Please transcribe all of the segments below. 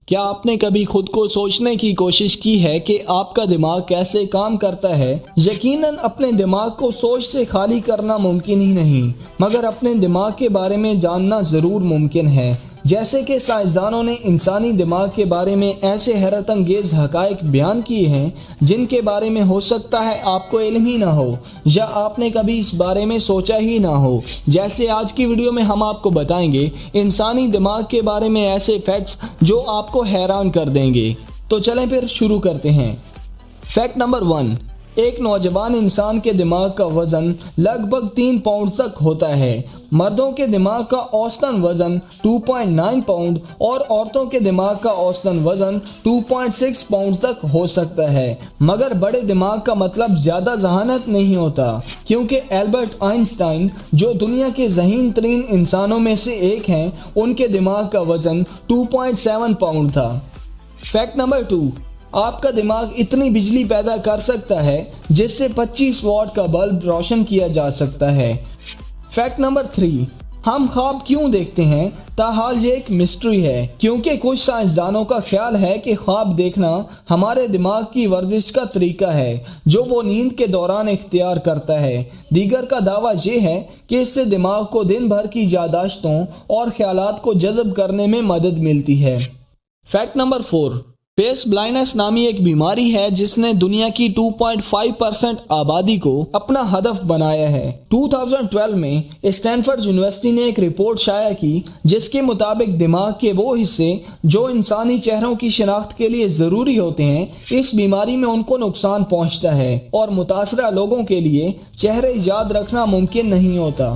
کیا آپ نے کبھی خود کو سوچنے کی کوشش کی ہے کہ آپ کا دماغ کیسے کام کرتا ہے؟ یقیناً اپنے دماغ کو سوچ سے خالی کرنا ممکن ہی نہیں، مگر اپنے دماغ کے بارے میں جاننا ضرور ممکن ہے۔ جیسے کہ سائنسدانوں نے انسانی دماغ کے بارے میں ایسے حیرت انگیز حقائق بیان کیے ہیں جن کے بارے میں ہو سکتا ہے آپ کو علم ہی نہ ہو یا آپ نے کبھی اس بارے میں سوچا ہی نہ ہو۔ جیسے آج کی ویڈیو میں ہم آپ کو بتائیں گے انسانی دماغ کے بارے میں ایسے فیکٹس جو آپ کو حیران کر دیں گے۔ تو چلیں پھر شروع کرتے ہیں۔ فیکٹ نمبر 1، ایک نوجوان انسان کے دماغ کا وزن لگ بھگ 3 پاؤنڈ تک ہوتا ہے۔ مردوں کے دماغ کا اوسطاً وزن 2.9 پاؤنڈ اور عورتوں کے دماغ کا اوسطاً وزن 2.6 پاؤنڈ تک ہو سکتا ہے، مگر بڑے دماغ کا مطلب زیادہ ذہانت نہیں ہوتا، کیونکہ البرٹ آئنسٹائن جو دنیا کے ذہین ترین انسانوں میں سے ایک ہیں، ان کے دماغ کا وزن 2.7 پاؤنڈ تھا۔ فیکٹ نمبر 2، آپ کا دماغ اتنی بجلی پیدا کر سکتا ہے جس سے 25 واٹ کا بلب روشن کیا جا سکتا ہے۔ فیکٹ نمبر 3، ہم خواب کیوں دیکھتے ہیں؟ تاحال یہ ایک مسٹری ہے، کیونکہ کچھ سائنسدانوں کا خیال ہے کہ خواب دیکھنا ہمارے دماغ کی ورزش کا طریقہ ہے جو وہ نیند کے دوران اختیار کرتا ہے۔ دیگر کا دعویٰ یہ ہے کہ اس سے دماغ کو دن بھر کی یادداشتوں اور خیالات کو جذب کرنے میں مدد ملتی ہے۔ فیکٹ نمبر 4، فیس بلائنڈنس نامی ایک بیماری ہے جس نے دنیا کی 2.5% آبادی کو اپنا ہدف بنایا ہے۔ 2012 میں اسٹینفورڈ یونیورسٹی نے ایک رپورٹ شائع کی جس کے مطابق دماغ کے وہ حصے جو انسانی چہروں کی شناخت کے لیے ضروری ہوتے ہیں، اس بیماری میں ان کو نقصان پہنچتا ہے اور متاثرہ لوگوں کے لیے چہرے یاد رکھنا ممکن نہیں ہوتا۔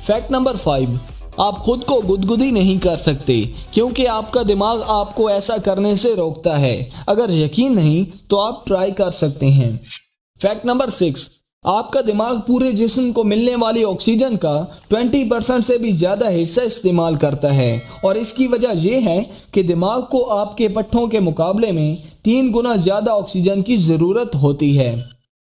فیکٹ نمبر 5، آپ خود کو گدگدی نہیں کر سکتے کیونکہ آپ کا دماغ آپ کو ایسا کرنے سے روکتا ہے۔ اگر یقین نہیں تو آپ ٹرائی کر سکتے ہیں۔ فیکٹ نمبر 6، آپ کا دماغ پورے جسم کو ملنے والی آکسیجن کا 20% سے بھی زیادہ حصہ استعمال کرتا ہے، اور اس کی وجہ یہ ہے کہ دماغ کو آپ کے پٹھوں کے مقابلے میں 3 گنا زیادہ آکسیجن کی ضرورت ہوتی ہے۔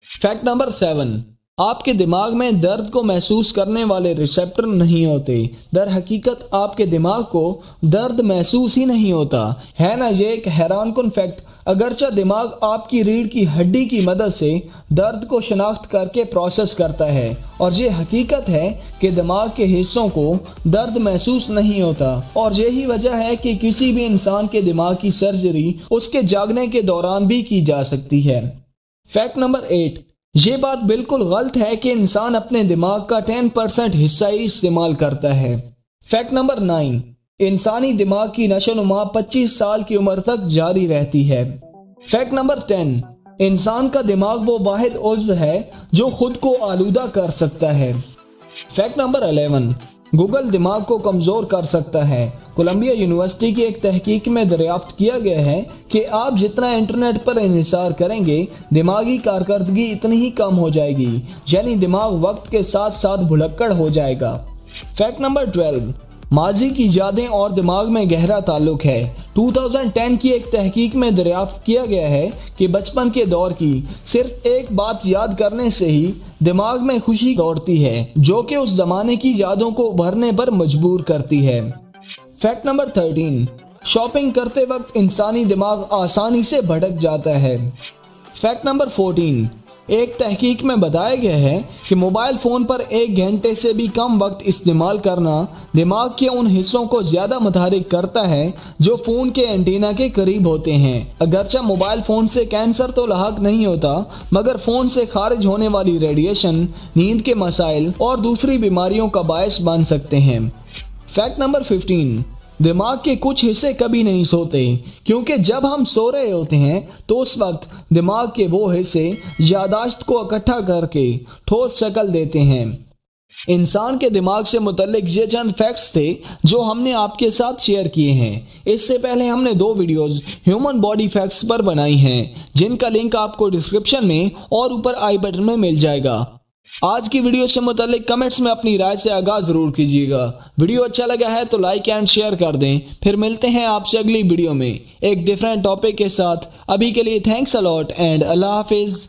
فیکٹ نمبر 7، آپ کے دماغ میں درد کو محسوس کرنے والے ریسیپٹر نہیں ہوتے۔ در حقیقت آپ کے دماغ کو درد محسوس ہی نہیں ہوتا ہے نا۔ یہ ایک حیران کن فیکٹ، اگرچہ دماغ آپ کی ریڑھ کی ہڈی کی مدد سے درد کو شناخت کر کے پروسیس کرتا ہے، اور یہ حقیقت ہے کہ دماغ کے حصوں کو درد محسوس نہیں ہوتا، اور یہی وجہ ہے کہ کسی بھی انسان کے دماغ کی سرجری اس کے جاگنے کے دوران بھی کی جا سکتی ہے۔ فیکٹ نمبر 8، یہ بات بالکل غلط ہے کہ انسان اپنے دماغ کا 10% حصہ ہی استعمال کرتا ہے۔ فیکٹ نمبر 9، انسانی دماغ کی نشو و نما 25 سال کی عمر تک جاری رہتی ہے۔ فیکٹ نمبر 10، انسان کا دماغ وہ واحد عضو ہے جو خود کو آلودہ کر سکتا ہے۔ فیکٹ نمبر 11، گوگل دماغ کو کمزور کر سکتا ہے۔ کولمبیا یونیورسٹی کی ایک تحقیق میں دریافت کیا گیا ہے کہ آپ جتنا انٹرنیٹ پر انحصار کریں گے، دماغی کارکردگی اتنی ہی کم ہو جائے گی، یعنی دماغ وقت کے ساتھ ساتھ بھلکڑ ہو جائے گا۔ فیکٹ نمبر 12، ماضی کی یادیں اور دماغ میں گہرا تعلق ہے۔ 2010 کی ایک تحقیق میں دریافت کیا گیا ہے کہ بچپن کے دور کی صرف ایک بات یاد کرنے سے ہی دماغ میں خوشی دوڑتی ہے جو کہ اس زمانے کی یادوں کو ابھرنے پر مجبور کرتی ہے۔ فیکٹ نمبر 13، شاپنگ کرتے وقت انسانی دماغ آسانی سے بھٹک جاتا ہے۔ فیکٹ نمبر 14، ایک تحقیق میں بتایا گیا ہے کہ موبائل فون پر 1 گھنٹے سے بھی کم وقت استعمال کرنا دماغ کے ان حصوں کو زیادہ متحرک کرتا ہے جو فون کے اینٹینا کے قریب ہوتے ہیں۔ اگرچہ موبائل فون سے کینسر تو لاحق نہیں ہوتا، مگر فون سے خارج ہونے والی ریڈیشن نیند کے مسائل اور دوسری بیماریوں کا باعث بن سکتے ہیں۔ فیکٹ نمبر 15، دماغ کے کچھ حصے کبھی نہیں سوتے، کیونکہ جب ہم سو رہے ہوتے ہیں تو اس وقت دماغ کے وہ حصے یادداشت کو اکٹھا کر کے ٹھوس شکل دیتے ہیں۔ انسان کے دماغ سے متعلق یہ چند فیکٹس تھے جو ہم نے آپ کے ساتھ شیئر کیے ہیں۔ اس سے پہلے ہم نے 2 ویڈیوز ہیومن باڈی فیکٹس پر بنائی ہیں جن کا لنک آپ کو ڈسکرپشن میں اور اوپر آئی بٹن میں مل جائے گا۔ آج کی ویڈیو سے متعلق کمنٹس میں اپنی رائے سے آگاہ ضرور کیجیے گا۔ ویڈیو اچھا لگا ہے تو لائک اینڈ شیئر کر دیں۔ پھر ملتے ہیں آپ سے اگلی ویڈیو میں ایک ڈیفرنٹ ٹاپک کے ساتھ۔ ابھی کے لیے تھینکس الاٹ اینڈ اللہ حافظ۔